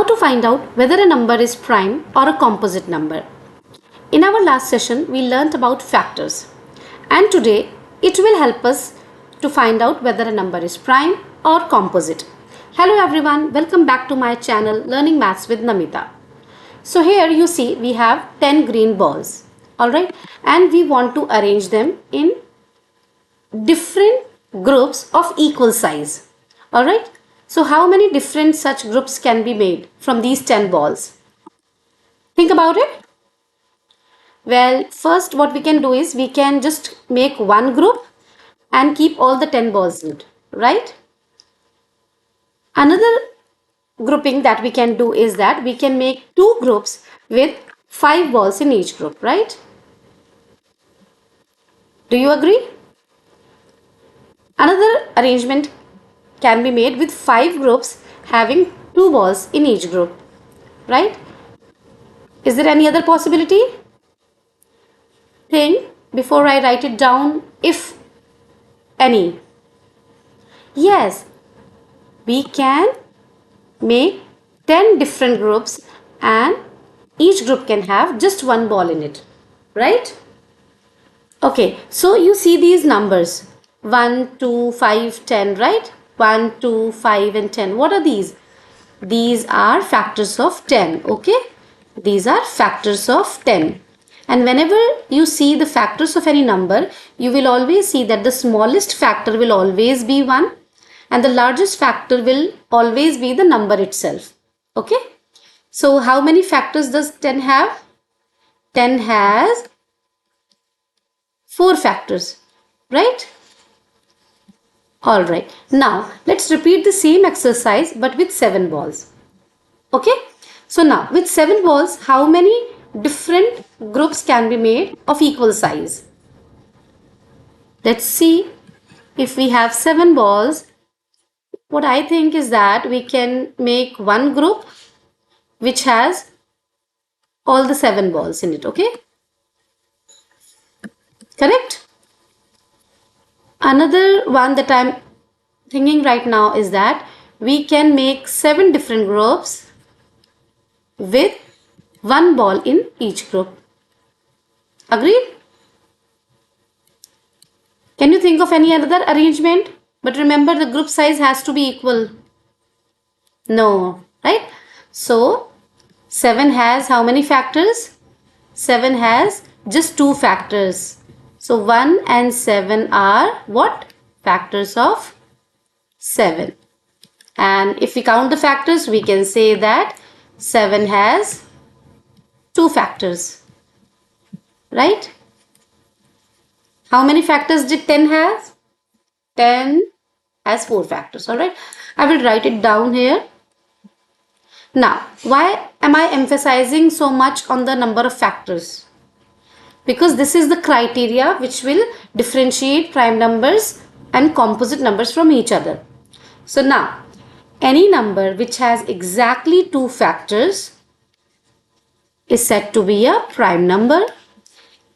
to find out whether a number is prime or a composite number. In our last session, we learnt about factors, and today it will help us to find out whether a number is prime or composite. Hello everyone, welcome back to my channel Learning Maths with Namita. So here you see we have 10 green balls, alright, and we want to arrange them in different groups of equal size, alright. So how many different such groups can be made from these 10 balls? Think about it. Well, first what we can do is we can just make one group and keep all the 10 balls in it, right? Another grouping that we can do is that we can make two groups with 5 balls in each group, right? Do you agree? Another arrangement can be made with 5 groups having 2 balls in each group, right? Is there any other possibility? Think before I write it down, if any. Yes, we can make 10 different groups and each group can have just one ball in it, right? Okay, so you see these numbers 1, 2, 5, 10, right? 1, 2, 5 and 10. What are these? These are factors of 10, okay? These are factors of 10. And whenever you see the factors of any number, you will always see that the smallest factor will always be 1 and the largest factor will always be the number itself, okay? So how many factors does 10 have? 10 has 4 factors, right? Alright, now let's repeat the same exercise but with 7 balls. Okay, so now with 7 balls, how many different groups can be made of equal size? Let's see. If we have 7 balls, what I think is that we can make one group which has all the 7 balls in it, okay? Correct? Another one that I'm thinking right now is that we can make 7 different groups with one ball in each group. Agreed? Can you think of any other arrangement? But remember, the group size has to be equal. No, right? So 7 has how many factors? 7 has just 2 factors. So 1 and 7 are what? Factors of 7. And if we count the factors, we can say that 7 has 2 factors, right? How many factors did 10 have? 10 has 4 factors, alright? I will write it down here. Now, why am I emphasizing so much on the number of factors? Because this is the criteria which will differentiate prime numbers and composite numbers from each other. So now, any number which has exactly 2 factors is said to be a prime number,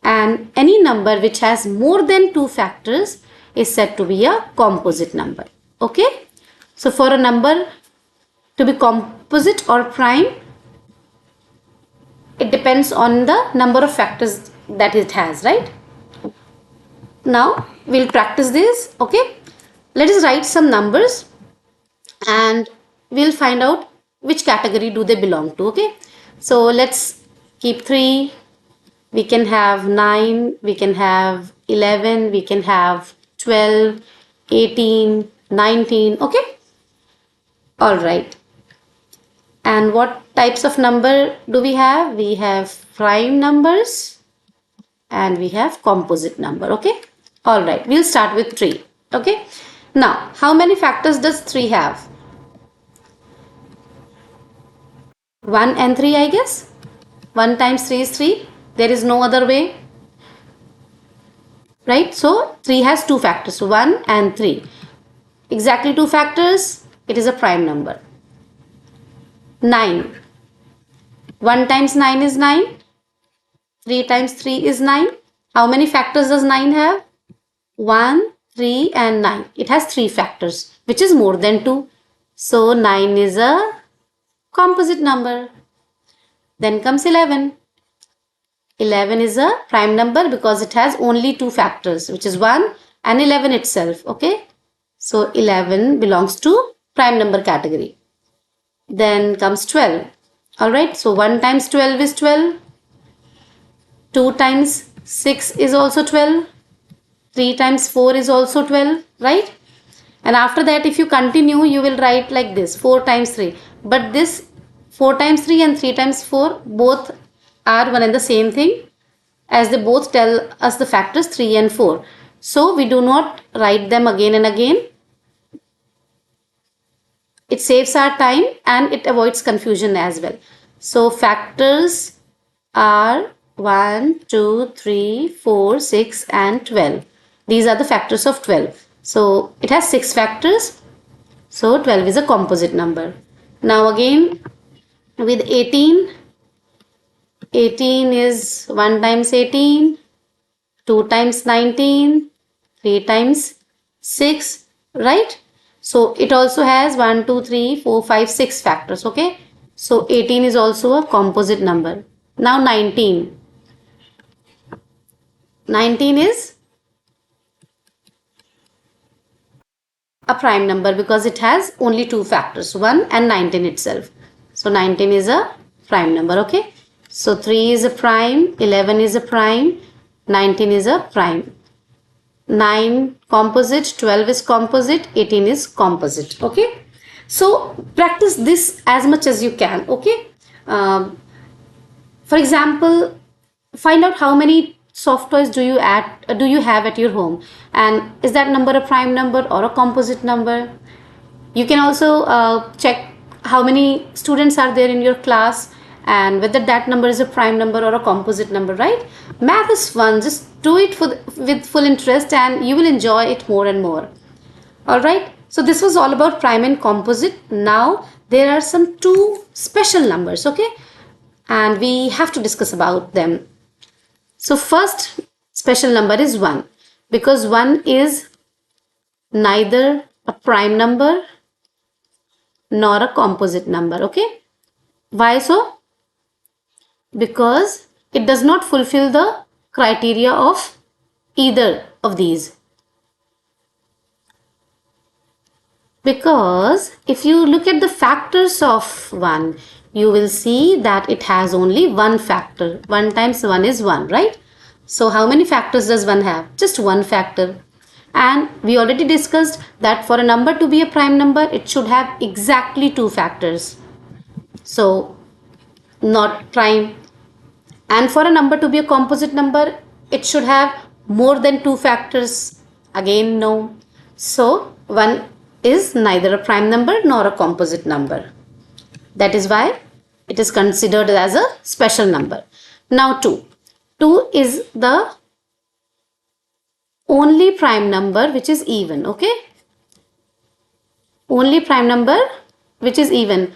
and any number which has more than 2 factors is said to be a composite number. Okay? So for a number to be composite or prime, it depends on the number of factors that it has, right? Now we'll practice this, okay? Let us write some numbers and we'll find out which category do they belong to, okay? So let's keep 3, we can have 9, we can have 11, we can have 12, 18, 19, okay? Alright. And what types of number do we have? We have prime numbers and we have composite number, okay? Alright, we'll start with 3, okay? Now, how many factors does 3 have? 1 and 3, I guess. 1 times 3 is 3. There is no other way, right? So 3 has 2 factors, 1 and 3. Exactly 2 factors, it is a prime number. 9. 1 times 9 is 9. 3 times 3 is 9. How many factors does 9 have? 1, 3 and 9. It has 3 factors, which is more than 2. So 9 is a composite number. Then comes 11. 11 is a prime number because it has only two factors, which is 1 and 11 itself. Okay. So 11 belongs to prime number category. Then comes 12. Alright. So 1 times 12 is 12. 2 times 6 is also 12. 3 times 4 is also 12. Right. And after that, if you continue, you will write like this 4 times 3. But this 4 times 3 and 3 times 4 both are one and the same thing, as they both tell us the factors 3 and 4. So we do not write them again and again. It saves our time and it avoids confusion as well. So factors are 1, 2, 3, 4, 6 and 12. These are the factors of 12. So it has 6 factors. So 12 is a composite number. Now again with 18. 18 is 1 times 18, 2 times 19, 3 times 6, right? So it also has 1, 2, 3, 4, 5, 6 factors, okay? So 18 is also a composite number. Now 19. 19 is a prime number because it has only two factors, 1 and 19 itself. So 19 is a prime number, okay? So 3 is a prime, 11 is a prime, 19 is a prime. 9 composite, 12 is composite, 18 is composite, okay? So practice this as much as you can, okay? For example, find out how many soft toys do you have at your home, and is that number a prime number or a composite number? You can also check how many students are there in your class and whether that number is a prime number or a composite number, right? Math is fun. Just do it with full interest and you will enjoy it more and more. Alright, so this was all about prime and composite. Now there are some two special numbers, okay? And we have to discuss about them. So first special number is 1 because 1 is neither a prime number nor a composite number, okay? Why so? Because it does not fulfill the criteria of either of these. Because if you look at the factors of 1, you will see that it has only one factor. 1 times 1 is 1, right? So how many factors does 1 have? Just one factor. And we already discussed that for a number to be a prime number, it should have exactly two factors. So not prime. And for a number to be a composite number, it should have more than two factors. Again, no. So 1 is neither a prime number nor a composite number. That is why it is considered as a special number. Now 2. 2 is the only prime number which is even, okay? Only prime number which is even.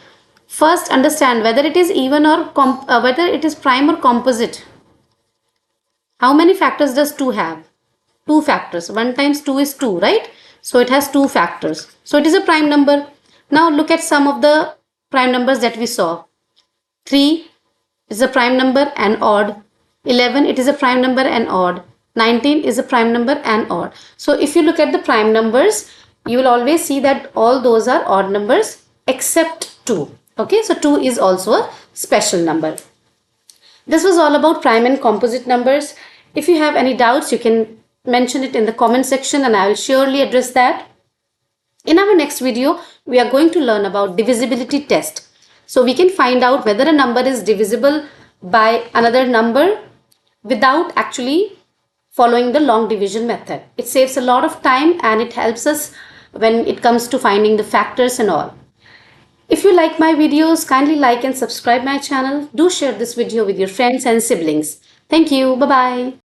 First understand whether it is even or whether it is prime or composite. How many factors does 2 have? 2 factors. 1 times 2 is 2, right? So it has 2 factors. So it is a prime number. Now look at some of the prime numbers that we saw. 3 is a prime number and odd. 11, it is a prime number and odd. 19 is a prime number and odd. So if you look at the prime numbers, you will always see that all those are odd numbers except 2. Okay, so 2 is also a special number. This was all about prime and composite numbers. If you have any doubts, you can mention it in the comment section and I will surely address that. In our next video, we are going to learn about divisibility test. So we can find out whether a number is divisible by another number without actually following the long division method. It saves a lot of time and it helps us when it comes to finding the factors and all. If you like my videos, kindly like and subscribe my channel. Do share this video with your friends and siblings. Thank you. Bye-bye.